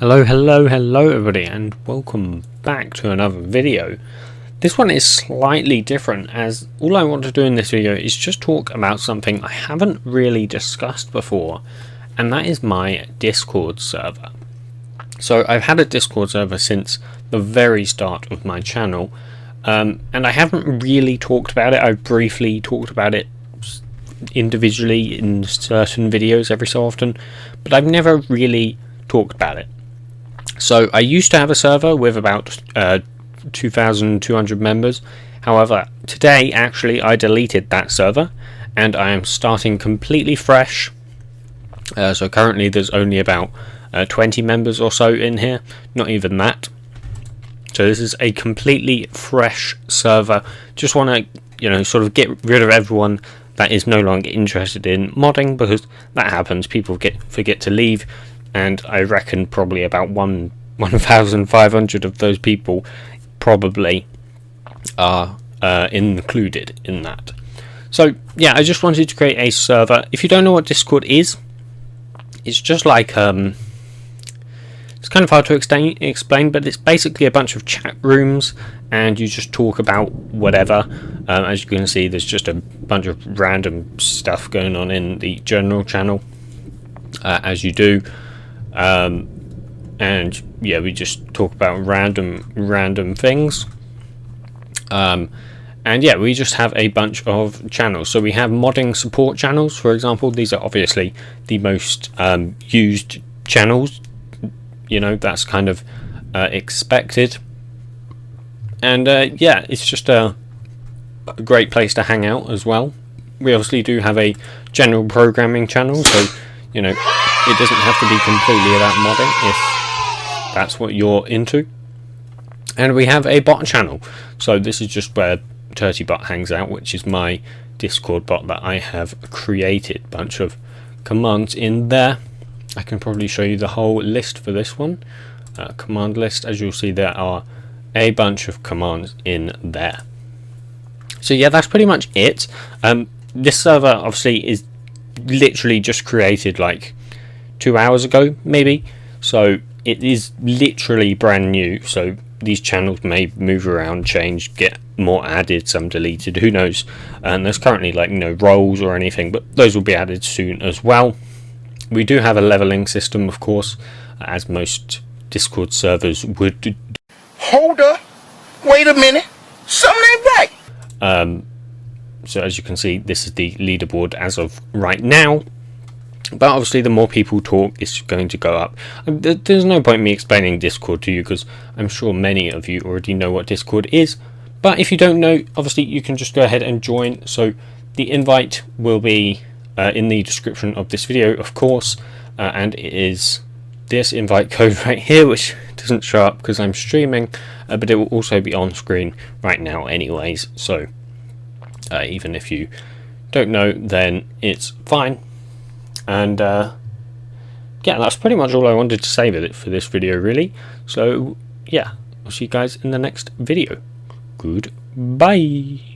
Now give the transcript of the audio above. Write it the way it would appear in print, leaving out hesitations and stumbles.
Hello everybody, and welcome back to another video. This one is slightly different, as all I want to do in this video is just talk about something I haven't really discussed before, and that is my Discord server. So I've had a Discord server since the very start of my channel, and I haven't really talked about it. I've briefly talked about it individually in certain videos every so often, but I've never really talked about it. So I used to have a server with about 2,200 members. However, today actually I deleted that server and I am starting completely fresh. So currently there's only about 20 members or so in here, not even that. So this is a completely fresh server. Just want to, sort of get rid of everyone that is no longer interested in modding, because that happens. People forget to leave. And I reckon probably about 1,500 of those people probably are included in that. So yeah, I just wanted to create a server. If you don't know what Discord is, it's just like it's kind of hard to explain, but it's basically a bunch of chat rooms, and you just talk about whatever. As you can see, there's just a bunch of random stuff going on in the general channel, as you do. And yeah, we just talk about random things. And yeah, we just have a bunch of channels. So we have modding support channels, for example. These are obviously the most used channels. That's kind of expected. And yeah, it's just a great place to hang out as well. We obviously do have a general programming channel, so it doesn't have to be completely about modding if that's what you're into. And we have a bot channel. So this is just where TurtyBot hangs out, which is my Discord bot that I have created. Bunch of commands in there. I can probably show you the whole list for this one. Command list. As you'll see, there are a bunch of commands in there. So yeah, that's pretty much it. This server obviously is literally just created like 2 hours ago, maybe. So it is literally brand new. So these channels may move around, change, get more added, some deleted, who knows. And there's currently like no roles or anything, but those will be added soon as well. We do have a leveling system, of course, as most Discord servers would do. Hold up, wait a minute, something ain't right. So as you can see, this is the leaderboard as of right now. But obviously the more people talk, it's going to go up. There's no point in me explaining Discord to you, because I'm sure many of you already know what Discord is. But if you don't know, obviously you can just go ahead and join. So the invite will be in the description of this video, of course. And it is this invite code right here, which doesn't show up because I'm streaming. But it will also be on screen right now anyways. So even if you don't know, then it's fine. And yeah, that's pretty much all I wanted to say with it for this video, really. So yeah, I'll see you guys in the next video. Goodbye.